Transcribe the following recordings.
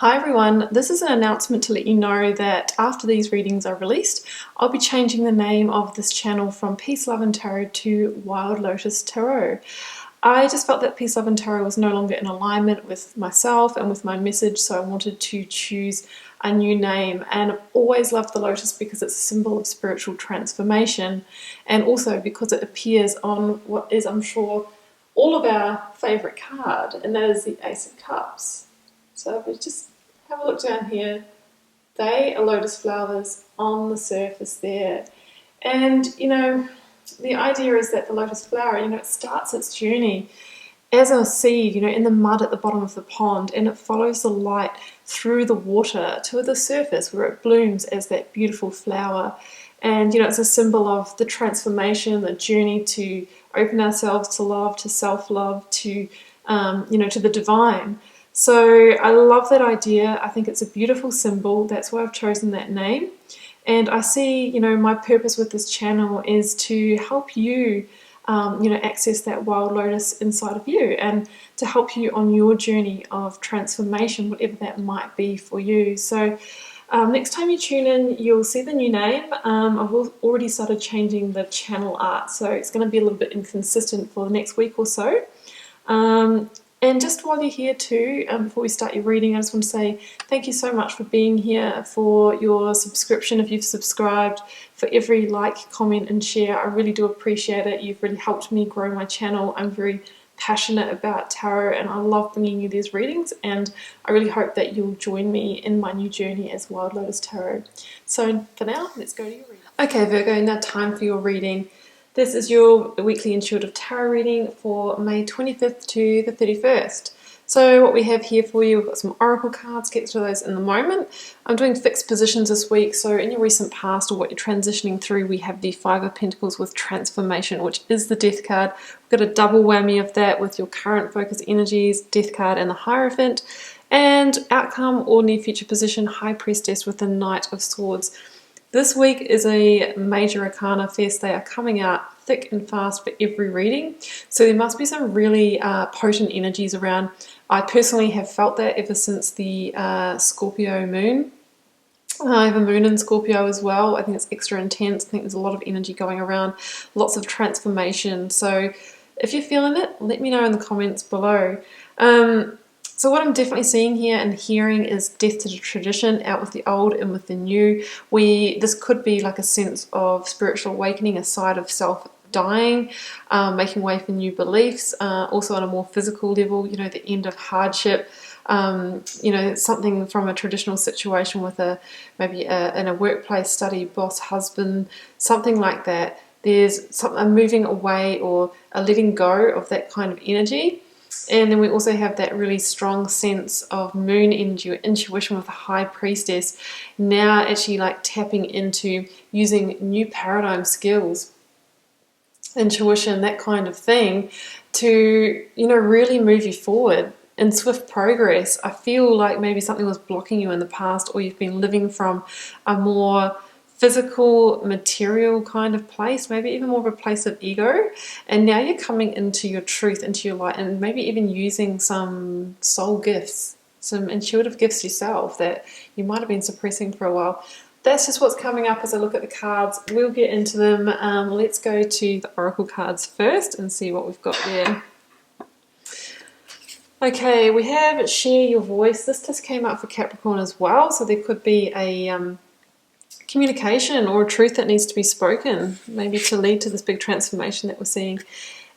Hi everyone, this is an announcement to let you know that after these readings are released, I'll be changing the name of this channel from Peace, Love and Tarot to Wild Lotus Tarot. I just felt that Peace, Love and Tarot was no longer in alignment with myself and with my message, so I wanted to choose a new name. And I've always loved the lotus because it's a symbol of spiritual transformation, and also because it appears on what is, I'm sure, all of our favourite card, and that is the Ace of Cups. So if we just have a look down here, they are lotus flowers on the surface there. And, the idea is that the lotus flower, it starts its journey as a seed, in the mud at the bottom of the pond, and it follows the light through the water to the surface where it blooms as that beautiful flower. And, it's a symbol of the transformation, the journey to open ourselves to love, to self-love, to the divine. So I love that idea. I think it's a beautiful symbol. That's why I've chosen that name. And I see, my purpose with this channel is to help you, access that wild lotus inside of you and to help you on your journey of transformation, whatever that might be for you. So next time you tune in, you'll see the new name. I've already started changing the channel art, so it's going to be a little bit inconsistent for the next week or so. And just while you're here too, before we start your reading, I just want to say thank you so much for being here, for your subscription if you've subscribed, for every like, comment and share. I really do appreciate it. You've really helped me grow my channel. I'm very passionate about tarot and I love bringing you these readings, and I really hope that you'll join me in my new journey as Wild Lotus Tarot. So for now, let's go to your reading. Okay, Virgo, now time for your reading. This is your weekly intuitive tarot reading for May 25th to the 31st. So what we have here for you, we've got some oracle cards, get to those in the moment. I'm doing fixed positions this week, so in your recent past or what you're transitioning through, we have the Five of Pentacles with Transformation, which is the Death card. We've got a double whammy of that with your current focus energies, Death card and the Hierophant, and outcome or near future position, High Priestess with the Knight of Swords. This week is a major arcana fest. They are coming out thick and fast for every reading. So there must be some really potent energies around. I personally have felt that ever since the Scorpio moon. I have a moon in Scorpio as well. I think it's extra intense. I think there's a lot of energy going around, lots of transformation. So if you're feeling it, let me know in the comments below. So what I'm definitely seeing here and hearing is death to the tradition, out with the old and with the new. This could be like a sense of spiritual awakening, a side of self dying, making way for new beliefs, also on a more physical level, the end of hardship, something from a traditional situation with maybe in a workplace, study, boss, husband, something like that. There's a moving away or a letting go of that kind of energy. And then we also have that really strong sense of moon energy or intuition with the High Priestess, now actually like tapping into using new paradigm skills, intuition, that kind of thing, to really move you forward in swift progress. I feel like maybe something was blocking you in the past, or you've been living from a more physical, material kind of place, maybe even more of a place of ego, and now you're coming into your truth, into your light, and maybe even using some soul gifts, some intuitive gifts yourself that you might have been suppressing for a while. That's just what's coming up as I look at the cards. We'll get into them. Let's go to the oracle cards first and see what we've got there. Okay, we have share your voice. This just came up for Capricorn as well, so there could be a communication or a truth that needs to be spoken, maybe to lead to this big transformation that we're seeing.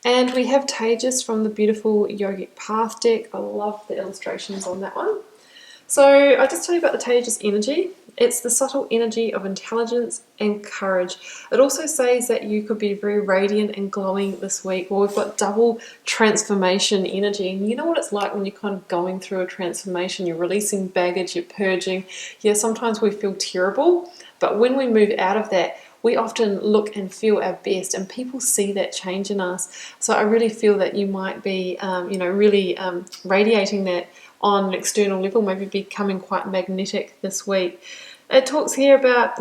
And we have Tejas from the beautiful Yogic Path deck. I love the illustrations on that one. So I just tell you about the Tejas energy. It's the subtle energy of intelligence and courage. It also says that you could be very radiant and glowing this week. Well, we've got double transformation energy. And you know what it's like when you're kind of going through a transformation. You're releasing baggage, you're purging. Yeah, sometimes we feel terrible. But when we move out of that, we often look and feel our best, and people see that change in us. So I really feel that you might be, really radiating that on an external level, maybe becoming quite magnetic this week. It talks here about,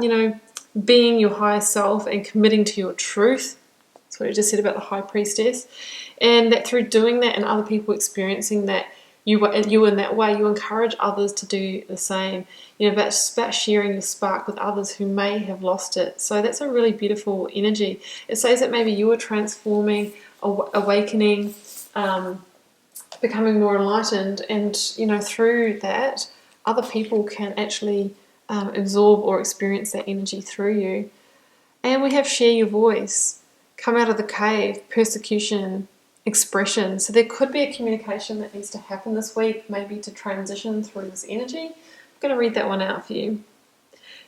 being your highest self and committing to your truth. That's what I just said about the High Priestess. And that through doing that and other people experiencing that, you in that way. You encourage others to do the same. You know, it's about sharing your spark with others who may have lost it. So that's a really beautiful energy. It says that maybe you are transforming, awakening, becoming more enlightened, and you know, through that, other people can actually absorb or experience that energy through you. And we have share your voice, come out of the cave, persecution, expression. So there could be a communication that needs to happen this week, maybe to transition through this energy. I'm going to read that one out for you.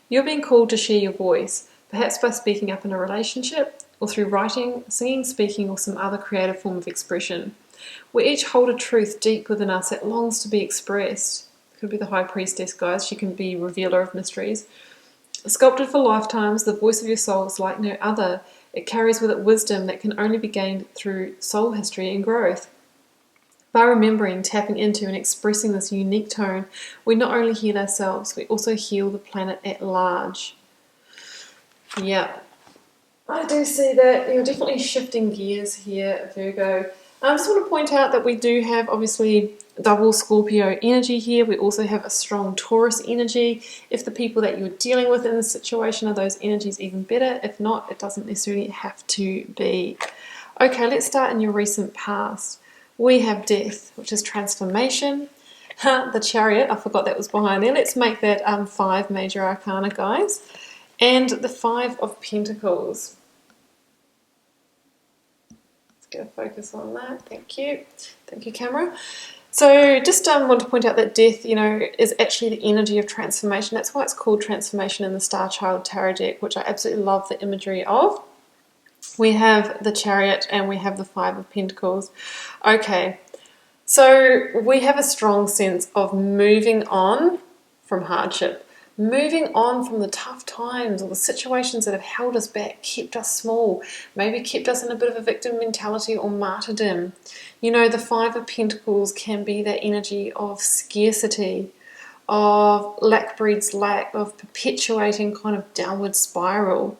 You're being called to share your voice, perhaps by speaking up in a relationship, or through writing, singing, speaking, or some other creative form of expression. We each hold a truth deep within us that longs to be expressed. It could be the High Priestess, guys. She can be revealer of mysteries. Sculpted for lifetimes, the voice of your soul is like no other. It carries with it wisdom that can only be gained through soul history and growth. By remembering, tapping into, and expressing this unique tone, we not only heal ourselves, we also heal the planet at large. Yeah, I do see that you're definitely shifting gears here, Virgo. I just want to point out that we do have, obviously, double Scorpio energy here. We also have a strong Taurus energy. If the people that you're dealing with in this situation are those energies, even better. If not, it doesn't necessarily have to be. Okay, let's start in your recent past. We have death, which is transformation. The Chariot, I forgot that was behind there. Let's make that 5 major arcana, guys. And the 5 of Pentacles. Get a focus on that. Thank you camera. So just want to point out that death, you know, is actually the energy of transformation. That's why it's called transformation in the Starchild Tarot deck, which I absolutely love the imagery of. We have the Chariot and we have the 5 of Pentacles. Okay, so we have a strong sense of moving on from hardship, moving on from the tough times or the situations that have held us back, kept us small, maybe kept us in a bit of a victim mentality or martyrdom. You know, the 5 of Pentacles can be that energy of scarcity, of lack breeds lack, of perpetuating kind of downward spiral.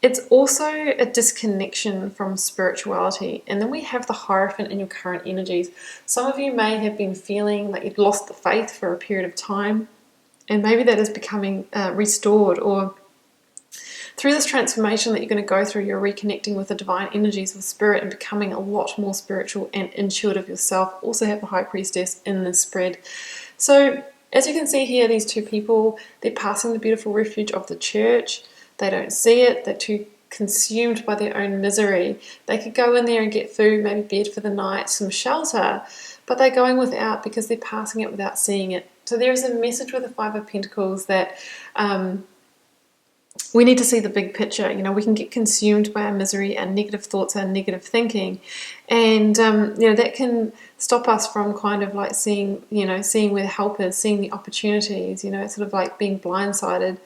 It's also a disconnection from spirituality. And then we have the Hierophant in your current energies. Some of you may have been feeling like you've lost the faith for a period of time. And maybe that is becoming restored, or through this transformation that you're going to go through, you're reconnecting with the divine energies of spirit and becoming a lot more spiritual and intuitive yourself. Also have the High Priestess in this spread. So as you can see here, these 2 people, they're passing the beautiful refuge of the church. They don't see it. They're too consumed by their own misery. They could go in there and get food, maybe bed for the night, some shelter, but they're going without because they're passing it without seeing it. So there is a message with the 5 of Pentacles that we need to see the big picture. You know, we can get consumed by our misery, our negative thoughts, our negative thinking, and you know, that can stop us from kind of like seeing where the help is, seeing the opportunities. You know, it's sort of like being blindsided.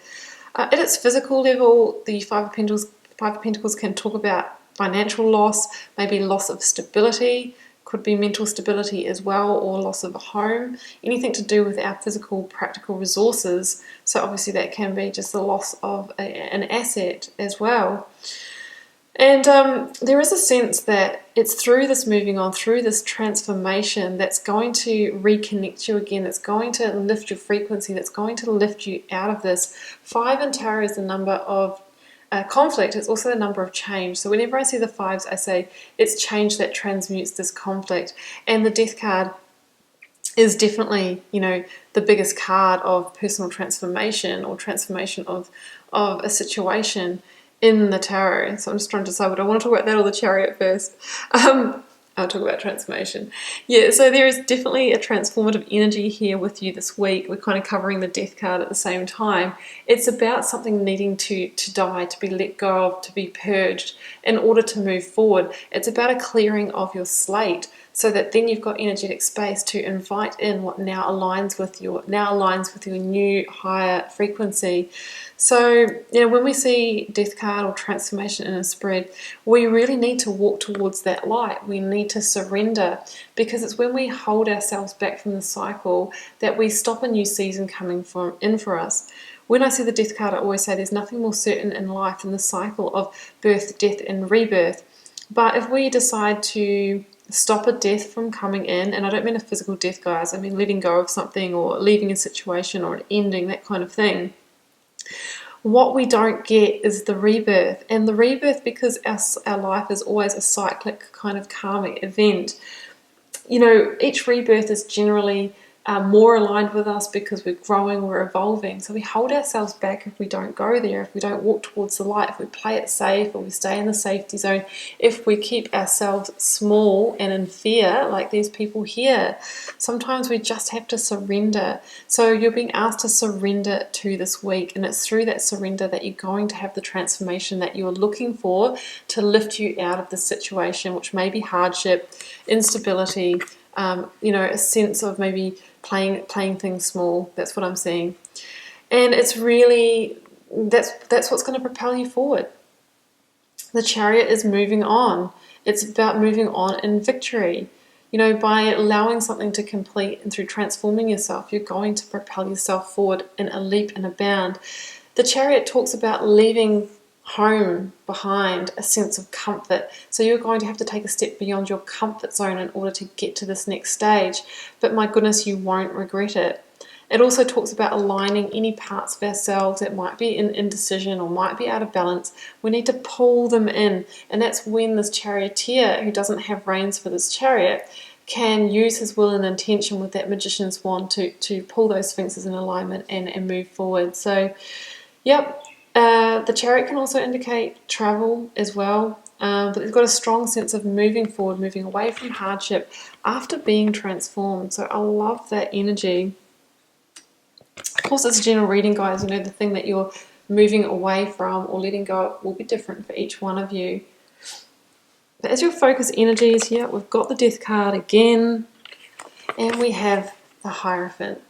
At its physical level, the 5 of Pentacles can talk about financial loss, maybe loss of stability. Could be mental stability as well, or loss of a home, anything to do with our physical, practical resources. So obviously that can be just the loss of an asset as well. And there is a sense that it's through this moving on, through this transformation, that's going to reconnect you again, that's going to lift your frequency, that's going to lift you out of this. 5 in tarot is the number of conflict. It's also the number of change. So whenever I see the 5s, I say it's change that transmutes this conflict. And the Death card is definitely, you know, the biggest card of personal transformation or transformation of a situation in the tarot. So I'm just trying to decide, would I want to talk about that or the Chariot first? I'll talk about transformation. Yeah, so there is definitely a transformative energy here with you this week. We're kind of covering the Death card at the same time. It's about something needing to die, to be let go of, to be purged in order to move forward. It's about a clearing of your slate so that then you've got energetic space to invite in what now aligns with your new higher frequency. So, you know, when we see Death card or transformation in a spread, we really need to walk towards that light. We need to surrender, because it's when we hold ourselves back from the cycle that we stop a new season coming in for us. When I see the Death card, I always say there's nothing more certain in life than the cycle of birth, death, and rebirth. But if we decide to stop a death from coming in. And I don't mean a physical death, guys. I mean letting go of something or leaving a situation or an ending, that kind of thing. What we don't get is the rebirth. And the rebirth, because our life is always a cyclic kind of karmic event, you know, each rebirth is generally more aligned with us because we're growing, we're evolving. So we hold ourselves back if we don't go there, if we don't walk towards the light, if we play it safe, or we stay in the safety zone, if we keep ourselves small and in fear, like these people here. Sometimes we just have to surrender. So you're being asked to surrender to this week, and it's through that surrender that you're going to have the transformation that you're looking for to lift you out of the situation, which may be hardship, instability, you know, a sense of maybe playing things small. That's what I'm seeing. And it's really, that's what's going to propel you forward. The Chariot is moving on. It's about moving on in victory. You know, by allowing something to complete and through transforming yourself, you're going to propel yourself forward in a leap and a bound. The Chariot talks about leaving home behind, a sense of comfort. So you're going to have to take a step beyond your comfort zone in order to get to this next stage. But my goodness, you won't regret it. It also talks about aligning any parts of ourselves that might be in indecision or might be out of balance. We need to pull them in. And that's when this charioteer, who doesn't have reins for this chariot, can use his will and intention with that magician's wand to pull those sphinxes in alignment and move forward. So, yep. The Chariot can also indicate travel as well, but it's got a strong sense of moving forward, moving away from hardship after being transformed. So I love that energy. Of course, it's a general reading, guys. You know, the thing that you're moving away from or letting go of will be different for each one of you. But as your focus energies, yeah, we've got the Death card again, and we have the Hierophant.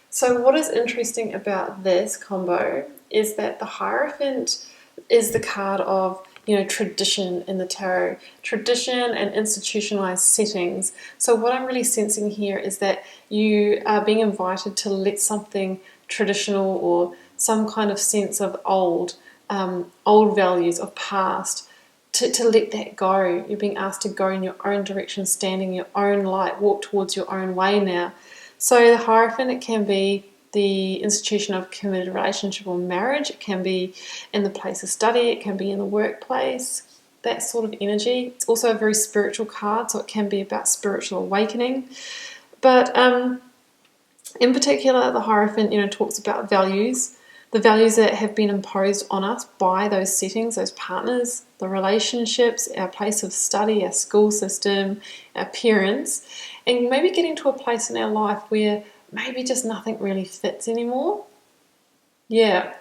So what is interesting about this combo is that the Hierophant is the card of, you know, tradition in the tarot, tradition and institutionalized settings. So what I'm really sensing here is that you are being invited to let something traditional or some kind of sense of old values of past, to let that go. You're being asked to go in your own direction, stand in your own light, walk towards your own way now. So the Hierophant, it can be the institution of committed relationship or marriage. It can be in the place of study. It can be in the workplace. That sort of energy. It's also a very spiritual card, so it can be about spiritual awakening. But in particular, the Hierophant, you know, talks about values, the values that have been imposed on us by those settings, those partners, the relationships, our place of study, our school system, our parents, and maybe getting to a place in our life where maybe just nothing really fits anymore. Yeah,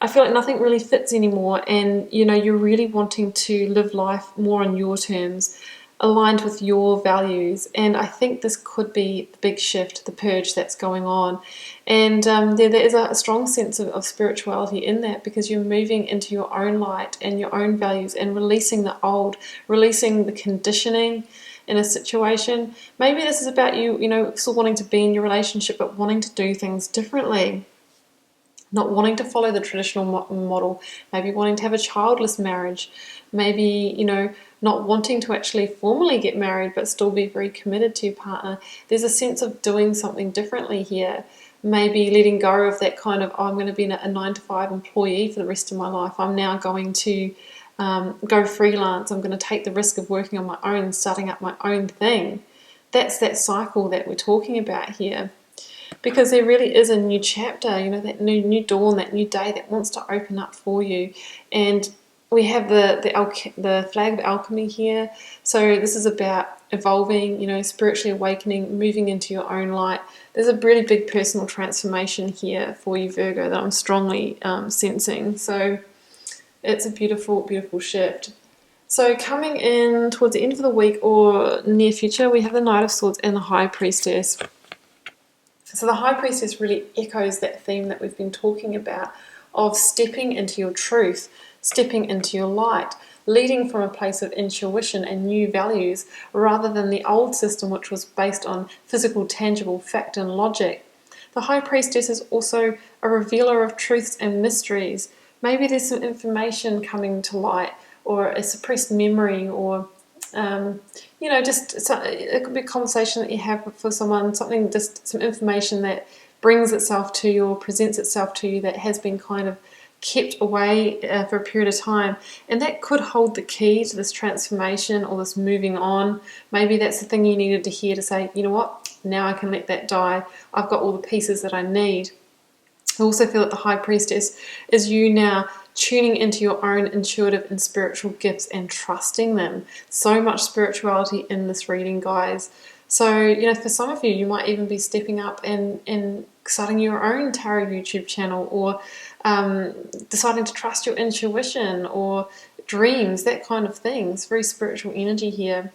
I feel like nothing really fits anymore, and you know, you're really wanting to live life more on your terms, aligned with your values. And I think this could be the big shift, the purge that's going on. And there is a strong sense of spirituality in that, because you're moving into your own light and your own values and releasing the old, releasing the conditioning in a situation. Maybe this is about you, you know, still wanting to be in your relationship, but wanting to do things differently. Not wanting to follow the traditional model, maybe wanting to have a childless marriage, maybe, you know, not wanting to actually formally get married but still be very committed to your partner. There's a sense of doing something differently here. Maybe letting go of that kind of, oh, I'm going to be a 9-to-5 employee for the rest of my life. I'm now going to go freelance. I'm going to take the risk of working on my own, starting up my own thing. That's that cycle that we're talking about here. Because there really is a new chapter, you know, that new dawn, that new day that wants to open up for you. And we have the flag of alchemy here. So this is about evolving, you know, spiritually awakening, moving into your own light. There's a really big personal transformation here for you, Virgo, that I'm strongly sensing. So it's a beautiful, beautiful shift. So coming in towards the end of the week or near future, we have the Knight of Swords and the High Priestess. So the High Priestess really echoes that theme that we've been talking about of stepping into your truth, stepping into your light, leading from a place of intuition and new values rather than the old system, which was based on physical, tangible fact and logic. The High Priestess is also a revealer of truths and mysteries. Maybe there's some information coming to light, or a suppressed memory, or You know, it could be a conversation that you have for someone, something, just some information that brings itself to you or presents itself to you that has been kind of kept away for a period of time, and that could hold the key to this transformation or this moving on. Maybe that's the thing you needed to hear to say, you know what, now I can let that die. I've got all the pieces that I need. I also feel that the High Priestess is you now tuning into your own intuitive and spiritual gifts and trusting them. So much spirituality in this reading, guys. So, you know, for some of you, you might even be stepping up and starting your own tarot YouTube channel, or deciding to trust your intuition or dreams, that kind of thing. It's very spiritual energy here.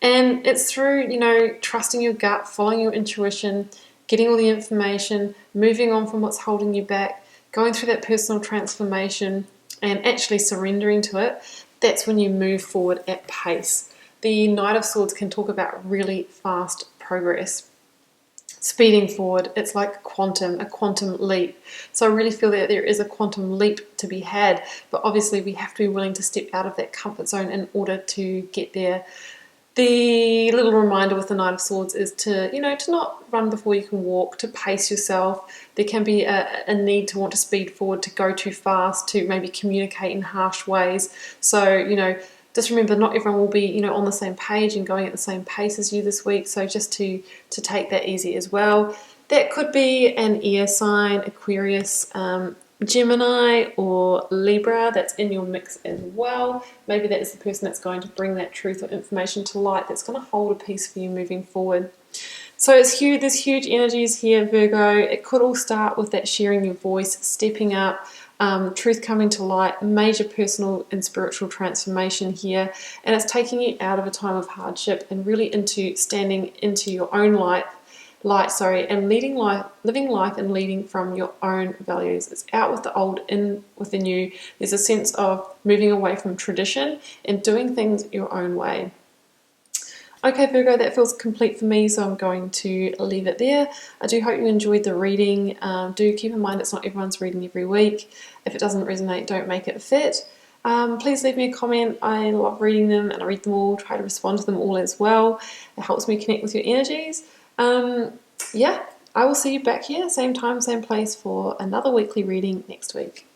And it's through, you know, trusting your gut, following your intuition, getting all the information, moving on from what's holding you back, going through that personal transformation and actually surrendering to it. That's when you move forward at pace. The Knight of Swords can talk about really fast progress, speeding forward. It's like a quantum leap. So I really feel that there is a quantum leap to be had, but obviously we have to be willing to step out of that comfort zone in order to get there. The little reminder with the Knight of Swords is to, you know, to not run before you can walk, to pace yourself. There can be a need to want to speed forward, to go too fast, to maybe communicate in harsh ways. So, you know, just remember, not everyone will be, you know, on the same page and going at the same pace as you this week. So just to take that easy as well. That could be an air sign, Aquarius, Gemini or Libra that's in your mix as well. Maybe that is the person that's going to bring that truth or information to light, that's going to hold a piece for you moving forward. So it's huge. There's huge energies here, Virgo. It could all start with that sharing your voice, stepping up, truth coming to light, major personal and spiritual transformation here, and it's taking you out of a time of hardship and really into standing into your own light, and living life and leading from your own values. It's out with the old, in with the new. There's a sense of moving away from tradition and doing things your own way. Okay, Virgo, that feels complete for me, so I'm going to leave it there. I do hope you enjoyed the reading. Do keep in mind it's not everyone's reading every week. If it doesn't resonate, don't make it fit. Please leave me a comment. I love reading them and I read them all, try to respond to them all as well. It helps me connect with your energies. Yeah, I will see you back here, same time, same place, for another weekly reading next week.